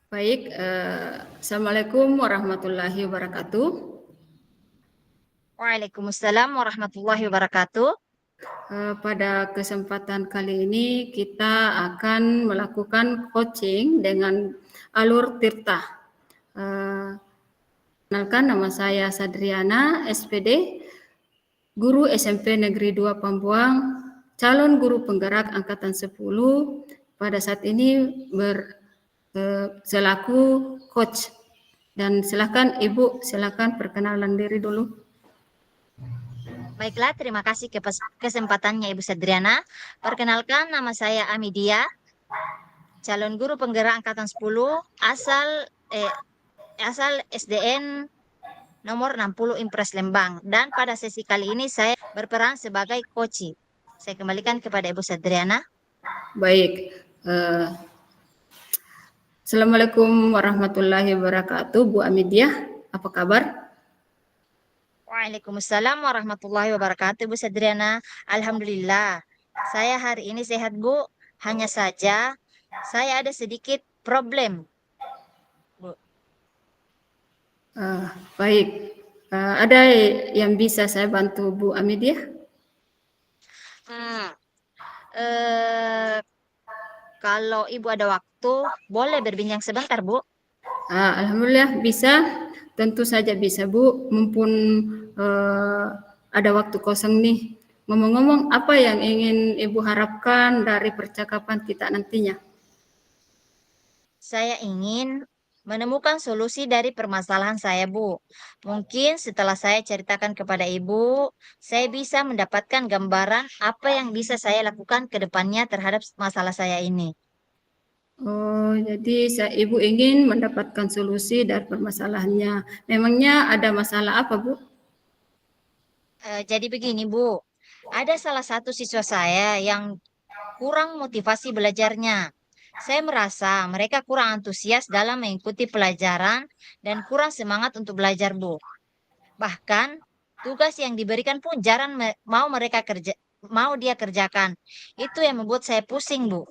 Baik, Assalamualaikum warahmatullahi wabarakatuh. Waalaikumsalam warahmatullahi wabarakatuh. Pada kesempatan kali ini kita akan melakukan coaching dengan alur Tirta. Kenalkan, nama saya Sadriana, SPD, guru SMP Negeri 2 Pambuang, calon guru penggerak angkatan 10, pada saat ini selaku coach. Dan silakan Ibu, silakan perkenalan diri dulu. Baiklah, terima kasih kesempatannya Ibu Sadriana. Perkenalkan, nama saya Amidia, calon guru penggerak angkatan 10, asal SDN nomor 60 Impres Lembang. Dan pada sesi kali ini saya berperan sebagai coach. Saya kembalikan kepada Ibu Sadriana. Baik, Assalamualaikum warahmatullahi wabarakatuh, Bu Amidia, apa kabar? Waalaikumsalam warahmatullahi wabarakatuh, Bu Sadriana. Alhamdulillah, saya hari ini sehat, Bu. Hanya saja saya ada sedikit problem, Bu. Baik, ada yang bisa saya bantu Bu Amidia? Kalau Ibu ada waktu, boleh berbincang sebentar, Bu? Alhamdulillah bisa, tentu saja bisa Bu, mumpun ada waktu kosong nih. Ngomong-ngomong, apa yang ingin Ibu harapkan dari percakapan kita nantinya? Saya ingin menemukan solusi dari permasalahan saya, Bu. Mungkin setelah saya ceritakan kepada Ibu, saya bisa mendapatkan gambaran apa yang bisa saya lakukan ke depannya terhadap masalah saya ini. Oh, jadi Ibu ingin mendapatkan solusi dari permasalahannya. Memangnya ada masalah apa, Bu? Jadi begini, Bu. Ada salah satu siswa saya yang kurang motivasi belajarnya. Saya merasa mereka kurang antusias dalam mengikuti pelajaran dan kurang semangat untuk belajar, Bu. Bahkan tugas yang diberikan pun jarang mau dia kerjakan. Itu yang membuat saya pusing, Bu.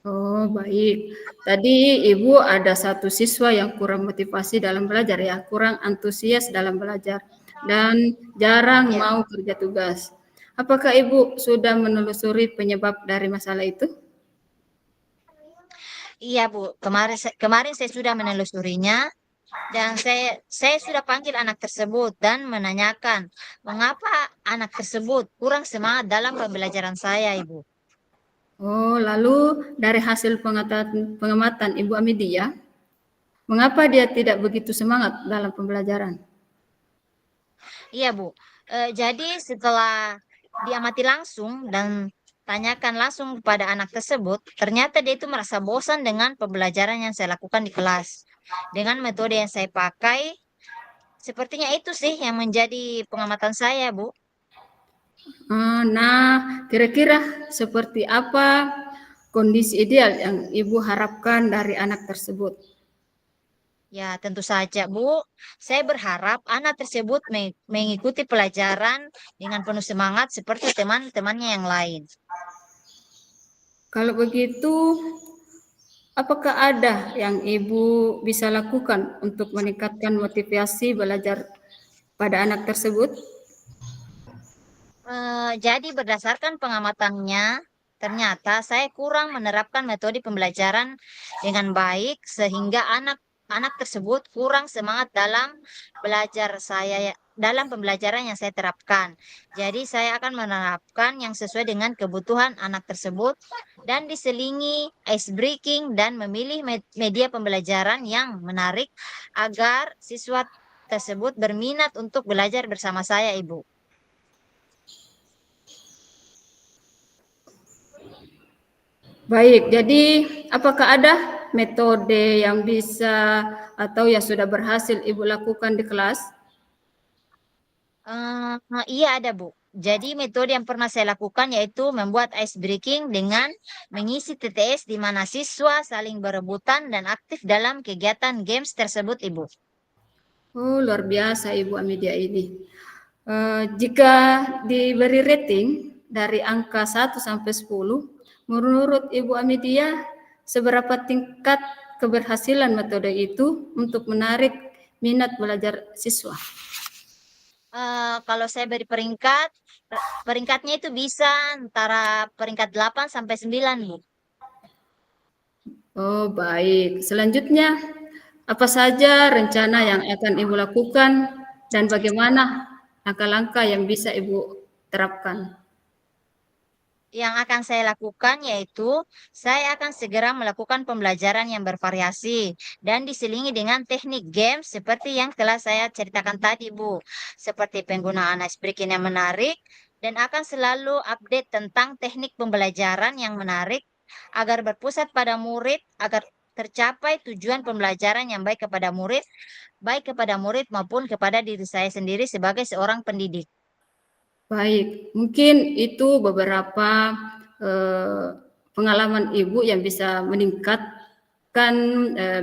Oh, baik. Tadi Ibu ada satu siswa yang kurang motivasi dalam belajar ya, kurang antusias dalam belajar, dan jarang Ya, mau kerja tugas. Apakah Ibu sudah menelusuri penyebab dari masalah itu? iya, Bu. Kemarin saya sudah menelusurinya dan saya sudah panggil anak tersebut dan menanyakan mengapa anak tersebut kurang semangat dalam pembelajaran saya, Ibu. Oh, lalu dari hasil pengamatan Ibu Amidia, mengapa dia tidak begitu semangat dalam pembelajaran? Iya, Bu. Jadi setelah diamati langsung dan tanyakan langsung kepada anak tersebut, ternyata dia itu merasa bosan dengan pembelajaran yang saya lakukan di kelas. Dengan metode yang saya pakai, sepertinya itu sih yang menjadi pengamatan saya, Bu. Nah, kira-kira seperti apa kondisi ideal yang Ibu harapkan dari anak tersebut? Ya, tentu saja, Bu. Saya berharap anak tersebut mengikuti pelajaran dengan penuh semangat seperti teman-temannya yang lain. Kalau begitu, apakah ada yang Ibu bisa lakukan untuk meningkatkan motivasi belajar pada anak tersebut? Jadi berdasarkan pengamatannya, ternyata saya kurang menerapkan metode pembelajaran dengan baik sehingga anak-anak tersebut kurang semangat dalam pembelajaran yang saya terapkan. Jadi saya akan menerapkan yang sesuai dengan kebutuhan anak tersebut dan diselingi ice breaking dan memilih media pembelajaran yang menarik agar siswa tersebut berminat untuk belajar bersama saya, Ibu. Baik, jadi apakah ada metode yang bisa atau yang sudah berhasil Ibu lakukan di kelas? Iya ada Bu. Jadi metode yang pernah saya lakukan yaitu membuat ice breaking dengan mengisi TTS di mana siswa saling berebutan dan aktif dalam kegiatan games tersebut Ibu. Oh, luar biasa Ibu Amidia ini. Jika diberi rating dari angka 1 sampai 10, menurut Ibu Amidia, seberapa tingkat keberhasilan metode itu untuk menarik minat belajar siswa? Kalau saya beri peringkat, peringkatnya itu bisa antara peringkat 8 sampai 9 Bu. Oh, baik. Selanjutnya, apa saja rencana yang akan Ibu lakukan dan bagaimana langkah-langkah yang bisa Ibu terapkan? Yang akan saya lakukan yaitu saya akan segera melakukan pembelajaran yang bervariasi dan diselingi dengan teknik game seperti yang telah saya ceritakan tadi, Bu. Seperti penggunaan ice breaking yang menarik dan akan selalu update tentang teknik pembelajaran yang menarik agar berpusat pada murid agar tercapai tujuan pembelajaran yang baik kepada murid maupun kepada diri saya sendiri sebagai seorang pendidik. Baik, mungkin itu beberapa eh, pengalaman Ibu yang bisa meningkatkan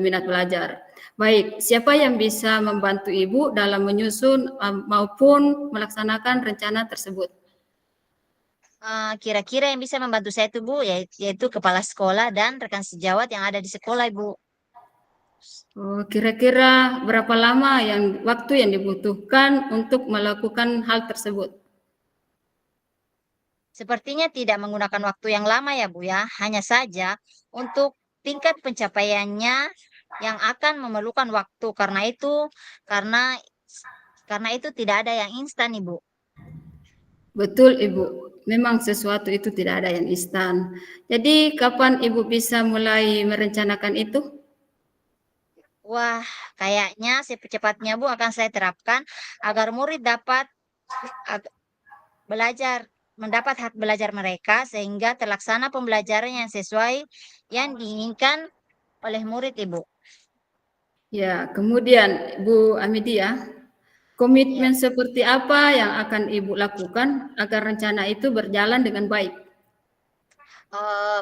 minat belajar. Baik, siapa yang bisa membantu Ibu dalam menyusun maupun melaksanakan rencana tersebut? Kira-kira yang bisa membantu saya itu Bu, yaitu kepala sekolah dan rekan sejawat yang ada di sekolah Ibu. Oh, kira-kira berapa lama waktu yang dibutuhkan untuk melakukan hal tersebut? Sepertinya tidak menggunakan waktu yang lama ya Bu ya, hanya saja untuk tingkat pencapaiannya yang akan memerlukan waktu karena karena itu tidak ada yang instan Ibu. Betul Ibu, memang sesuatu itu tidak ada yang instan. Jadi kapan Ibu bisa mulai merencanakan itu? Wah, kayaknya secepatnya Bu akan saya terapkan agar murid dapat ag- belajar mendapat hak belajar mereka sehingga terlaksana pembelajaran yang sesuai yang diinginkan oleh murid Ibu. Ya, kemudian Bu Amidia, Ya, komitmen seperti apa yang akan Ibu lakukan agar rencana itu berjalan dengan baik?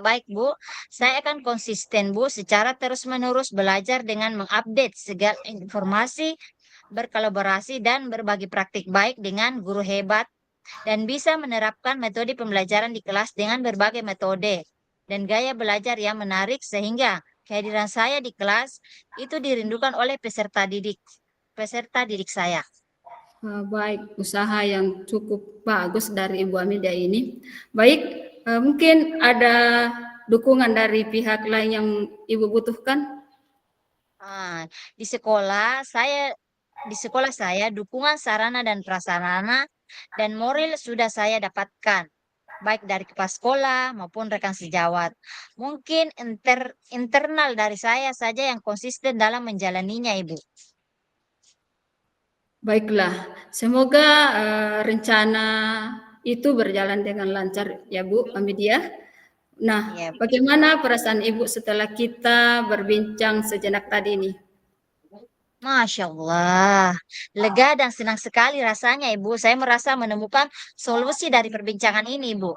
baik Bu, saya akan konsisten Bu secara terus-menerus belajar dengan mengupdate segala informasi, berkolaborasi dan berbagi praktik baik dengan guru hebat dan bisa menerapkan metode pembelajaran di kelas dengan berbagai metode dan gaya belajar yang menarik sehingga kehadiran saya di kelas itu dirindukan oleh peserta didik saya. Baik, usaha yang cukup bagus dari Ibu Amidia ini. Baik, mungkin ada dukungan dari pihak lain yang Ibu butuhkan? Ah, di sekolah saya dukungan sarana dan prasarana dan moral sudah saya dapatkan baik dari kepala sekolah maupun rekan sejawat. Mungkin internal dari saya saja yang konsisten dalam menjalaninya, Ibu. Baiklah, semoga rencana itu berjalan dengan lancar ya Bu Amidia. Nah, Ya, bagaimana perasaan Ibu setelah kita berbincang sejenak tadi ini? Masya Allah. Lega dan senang sekali rasanya, Ibu. Saya merasa menemukan solusi dari perbincangan ini, Ibu.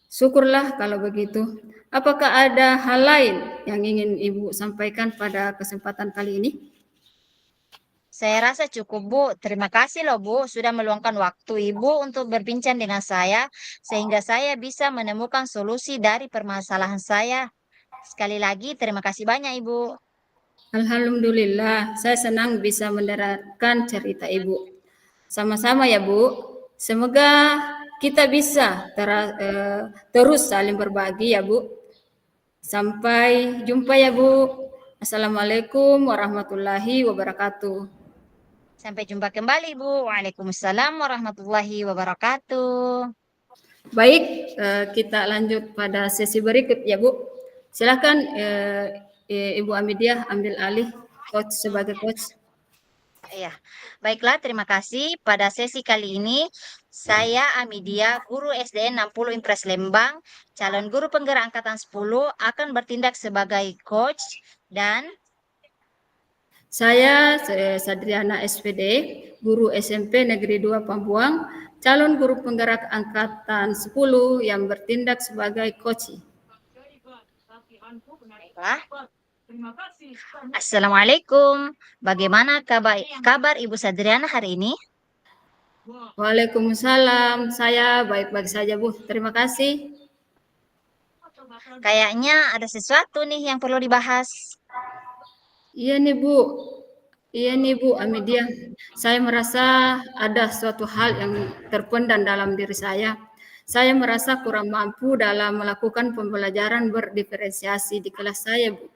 Syukurlah kalau begitu. Apakah ada hal lain yang ingin Ibu sampaikan pada kesempatan kali ini? Saya rasa cukup, Bu. Terima kasih loh, Bu, sudah meluangkan waktu Ibu untuk berbincang dengan saya, sehingga saya bisa menemukan solusi dari permasalahan saya. Sekali lagi, terima kasih banyak, Ibu. Alhamdulillah, saya senang bisa mendengarkan cerita Ibu. Sama-sama ya Bu. Semoga kita bisa terus saling berbagi ya Bu. Sampai jumpa ya Bu. Assalamualaikum warahmatullahi wabarakatuh. Sampai jumpa kembali, Bu. Waalaikumsalam warahmatullahi wabarakatuh. Baik, kita lanjut pada sesi berikut ya Bu. Silakan Ibu Amidiah ambil alih coach sebagai coach. Iya, baiklah, terima kasih. Pada sesi kali ini, saya Amidia, guru SDN 60 Impres Lembang, calon guru penggerak angkatan 10, akan bertindak sebagai coach dan Saya Sadriana SPD, guru SMP Negeri 2 Pambuang, calon guru penggerak angkatan 10 yang bertindak sebagai coach. baiklah. Assalamualaikum. Bagaimana kabar Ibu Sadriana hari ini? Waalaikumsalam, saya baik-baik saja Bu, terima kasih. Kayaknya ada sesuatu nih yang perlu dibahas. Iya nih Bu Amidia, saya merasa ada suatu hal yang terpendam dalam diri saya. Saya merasa kurang mampu dalam melakukan pembelajaran berdiferensiasi di kelas saya, Bu.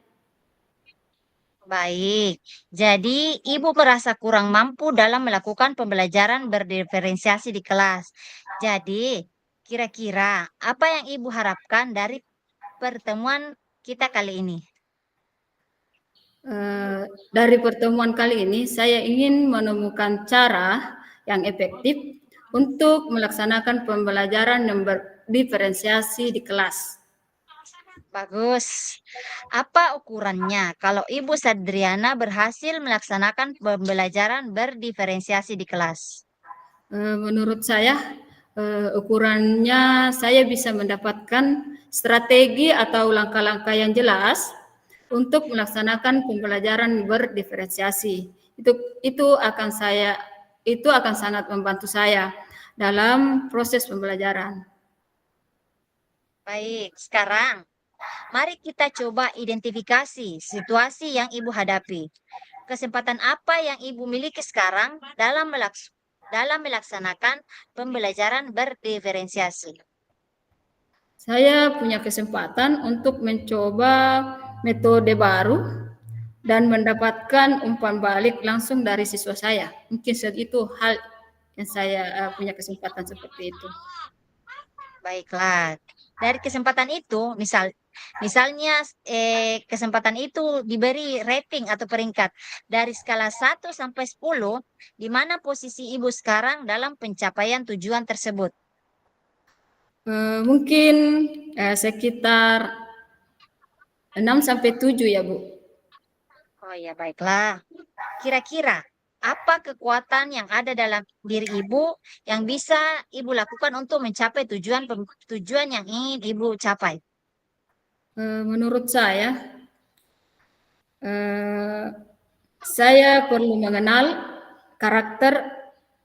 Baik, jadi Ibu merasa kurang mampu dalam melakukan pembelajaran berdiferensiasi di kelas. Jadi, kira-kira apa yang Ibu harapkan dari pertemuan kita kali ini? Dari pertemuan kali ini, saya ingin menemukan cara yang efektif untuk melaksanakan pembelajaran yang berdiferensiasi di kelas. Bagus. Apa ukurannya kalau Ibu Sadriana berhasil melaksanakan pembelajaran berdiferensiasi di kelas? Menurut saya, ukurannya saya bisa mendapatkan strategi atau langkah-langkah yang jelas untuk melaksanakan pembelajaran berdiferensiasi. Itu akan sangat membantu saya dalam proses pembelajaran. Baik, sekarang mari kita coba identifikasi situasi yang Ibu hadapi. Kesempatan apa yang Ibu miliki sekarang dalam melaksanakan pembelajaran berdiferensiasi? Saya punya kesempatan untuk mencoba metode baru dan mendapatkan umpan balik langsung dari siswa saya. Mungkin itu hal yang saya punya kesempatan seperti itu. Baiklah. Dari kesempatan itu, misalnya kesempatan itu diberi rating atau peringkat dari skala 1 sampai 10, di mana posisi Ibu sekarang dalam pencapaian tujuan tersebut? Mungkin sekitar 6 sampai 7 ya, Bu. Oh ya, baiklah. Kira-kira apa kekuatan yang ada dalam diri Ibu yang bisa Ibu lakukan untuk mencapai tujuan yang ingin Ibu capai? Menurut saya perlu mengenal karakter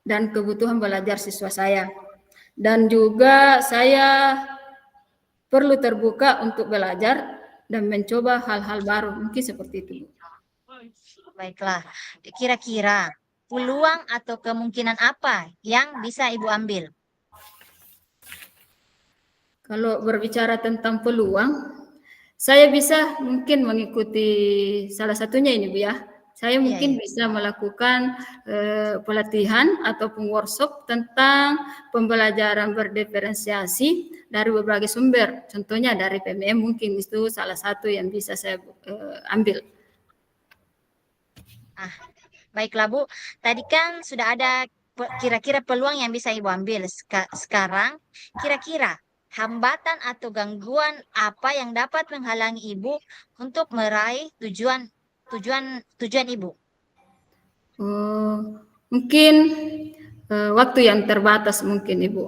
dan kebutuhan belajar siswa saya. Dan juga saya perlu terbuka untuk belajar dan mencoba hal-hal baru. Mungkin seperti itu, Bu. Baiklah. Kira-kira peluang atau kemungkinan apa yang bisa Ibu ambil? Kalau berbicara tentang peluang, saya bisa mungkin mengikuti salah satunya ini, Bu ya. Saya Iya, mungkin iya. bisa melakukan pelatihan ataupun workshop tentang pembelajaran berdiferensiasi dari berbagai sumber. Contohnya dari PMM mungkin itu salah satu yang bisa saya ambil. Baiklah Bu, tadi kan sudah ada kira-kira peluang yang bisa Ibu ambil. Sekarang, kira-kira hambatan atau gangguan apa yang dapat menghalangi Ibu untuk meraih tujuan Ibu? Mungkin waktu yang terbatas mungkin Ibu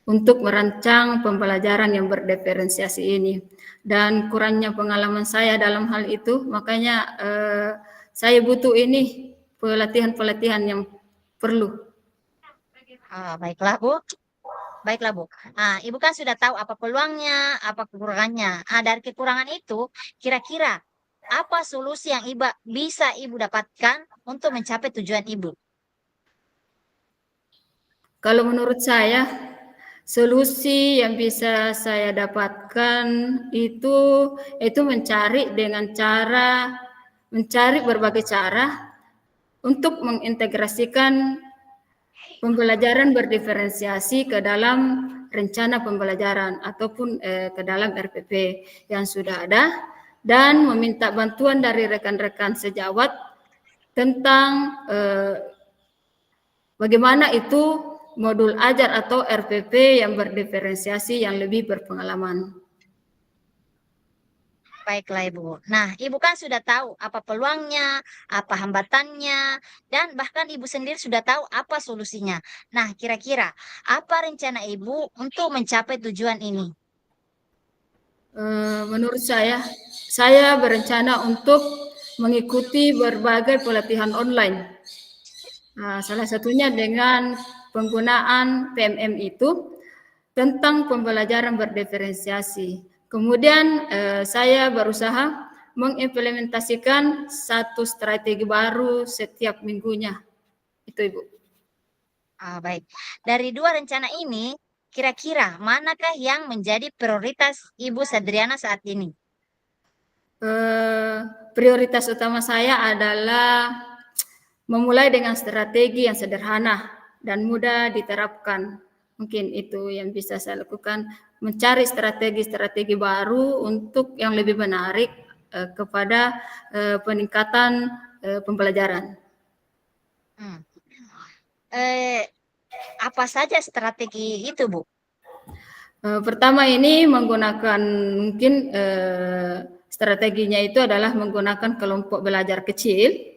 untuk merancang pembelajaran yang berdiferensiasi ini dan kurangnya pengalaman saya dalam hal itu, makanya saya butuh ini pelatihan-pelatihan yang perlu. Baiklah Bu. Baiklah Bu. Ibu kan sudah tahu apa peluangnya, apa kekurangannya. Dari kekurangan itu, kira-kira apa solusi yang bisa Ibu dapatkan untuk mencapai tujuan Ibu? Kalau menurut saya, solusi yang bisa saya dapatkan itu mencari berbagai cara untuk mengintegrasikan pembelajaran berdiferensiasi ke dalam rencana pembelajaran ataupun ke dalam RPP yang sudah ada dan meminta bantuan dari rekan-rekan sejawat tentang bagaimana itu modul ajar atau RPP yang berdiferensiasi yang lebih berpengalaman. Baiklah Ibu. Nah, Ibu kan sudah tahu apa peluangnya, apa hambatannya, dan bahkan Ibu sendiri sudah tahu apa solusinya. Nah, kira-kira apa rencana Ibu untuk mencapai tujuan ini? Menurut saya berencana untuk mengikuti berbagai pelatihan online. Salah satunya dengan penggunaan PMM itu tentang pembelajaran berdiferensiasi. Kemudian saya berusaha mengimplementasikan satu strategi baru setiap minggunya. Itu Ibu. Baik. Dari dua rencana ini, kira-kira manakah yang menjadi prioritas Ibu Sadriana saat ini? Prioritas utama saya adalah memulai dengan strategi yang sederhana dan mudah diterapkan. Mungkin itu yang bisa saya lakukan, mencari strategi-strategi baru untuk yang lebih menarik kepada peningkatan pembelajaran. Apa saja strategi itu, Bu? Pertama ini menggunakan mungkin strateginya itu adalah menggunakan kelompok belajar kecil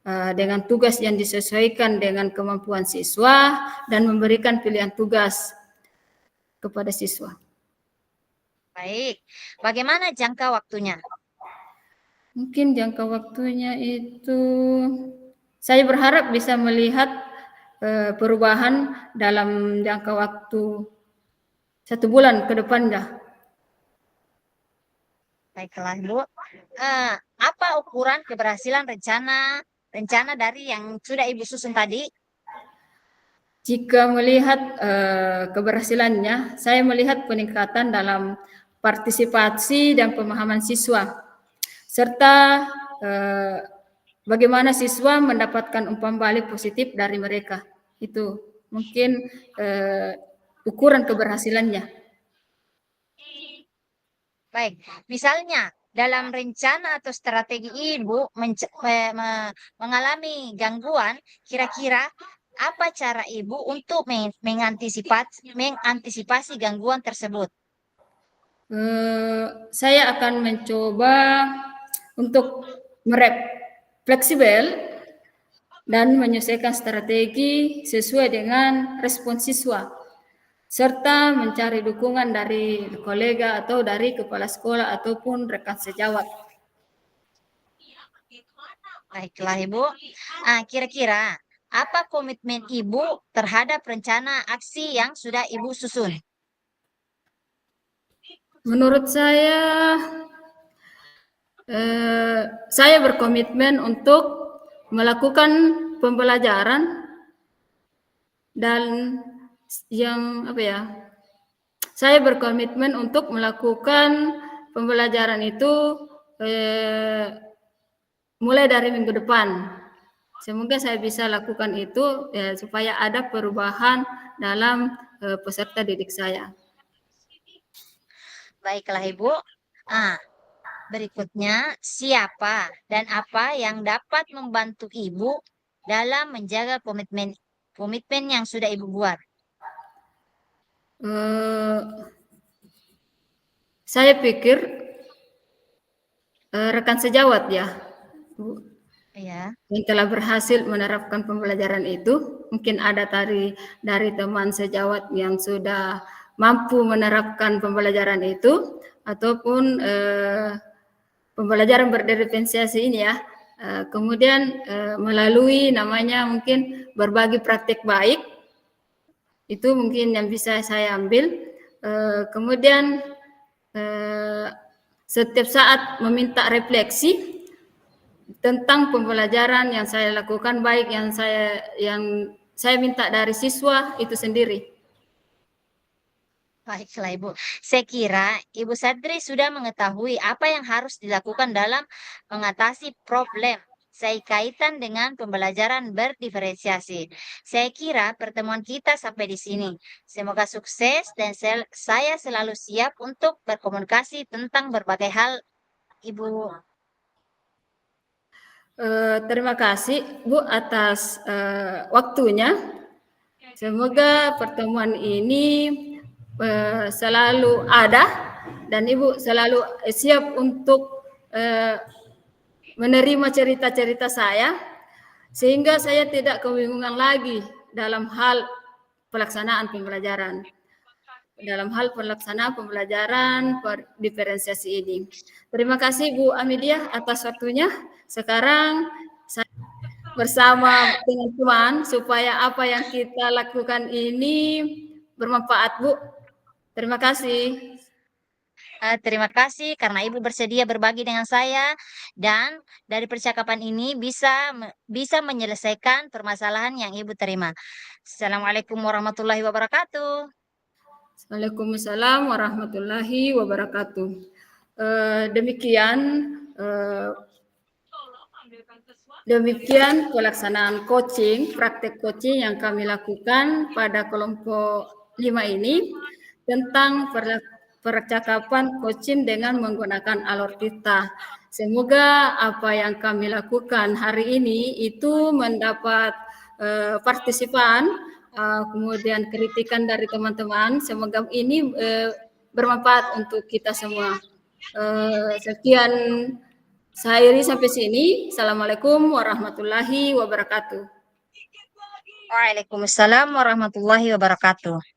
dengan tugas yang disesuaikan dengan kemampuan siswa dan memberikan pilihan tugas kepada siswa. Baik. Bagaimana jangka waktunya? Mungkin jangka waktunya itu saya berharap bisa melihat perubahan dalam jangka waktu 1 bulan ke depan dah. Baiklah, Bu. Apa ukuran keberhasilan rencana dari yang sudah Ibu susun tadi? Jika melihat keberhasilannya, saya melihat peningkatan dalam partisipasi dan pemahaman siswa, serta bagaimana siswa mendapatkan umpan balik positif dari mereka. Itu mungkin ukuran keberhasilannya. Baik, misalnya dalam rencana atau strategi Ibu mengalami gangguan, kira-kira apa cara Ibu untuk mengantisipasi gangguan tersebut? Saya akan mencoba untuk fleksibel dan menyesuaikan strategi sesuai dengan respons siswa, serta mencari dukungan dari kolega atau dari kepala sekolah ataupun rekan sejawat. Baiklah Ibu. Kira-kira apa komitmen Ibu terhadap rencana aksi yang sudah Ibu susun? Menurut saya berkomitmen untuk melakukan pembelajaran dan saya berkomitmen untuk melakukan pembelajaran itu mulai dari minggu depan. Semoga saya bisa lakukan itu supaya ada perubahan dalam peserta didik saya. Baiklah Ibu. Berikutnya, siapa dan apa yang dapat membantu Ibu dalam menjaga komitmen yang sudah Ibu buat? Saya pikir rekan sejawat ya, Bu, yang telah berhasil menerapkan pembelajaran itu. Mungkin ada dari teman sejawat yang sudah mampu menerapkan pembelajaran itu, ataupun pembelajaran berdiferensiasi ini ya. Kemudian melalui namanya mungkin berbagi praktik baik, itu mungkin yang bisa saya ambil. Kemudian setiap saat meminta refleksi tentang pembelajaran yang saya lakukan, baik yang saya minta dari siswa itu sendiri. Baiklah Ibu, saya kira Ibu Sadri sudah mengetahui apa yang harus dilakukan dalam mengatasi problem saya kaitan dengan pembelajaran berdiferensiasi. Saya kira pertemuan kita sampai di sini. Semoga sukses dan saya selalu siap untuk berkomunikasi tentang berbagai hal, Ibu. Terima kasih Bu atas waktunya. Semoga pertemuan ini selalu ada dan Ibu selalu siap untuk menerima cerita-cerita saya, sehingga saya tidak kebingungan lagi dalam hal pelaksanaan pembelajaran. Dalam hal pelaksanaan pembelajaran diferensiasi ini. Terima kasih Bu Amidia atas waktunya. Sekarang saya bersama teman-teman supaya apa yang kita lakukan ini bermanfaat, Bu. Terima kasih. Terima kasih karena Ibu bersedia berbagi dengan saya dan dari percakapan ini bisa menyelesaikan permasalahan yang Ibu terima. Assalamualaikum warahmatullahi wabarakatuh. Waalaikumsalam warahmatullahi wabarakatuh. Demikian pelaksanaan coaching, praktek coaching yang kami lakukan pada kelompok 5 ini tentang percakapan coaching dengan menggunakan alortita. Semoga apa yang kami lakukan hari ini itu mendapat partisipan, kemudian kritikan dari teman-teman. Semoga ini bermanfaat untuk kita semua. Sekian saya Iri sampai sini. Assalamualaikum warahmatullahi wabarakatuh. Waalaikumsalam warahmatullahi wabarakatuh.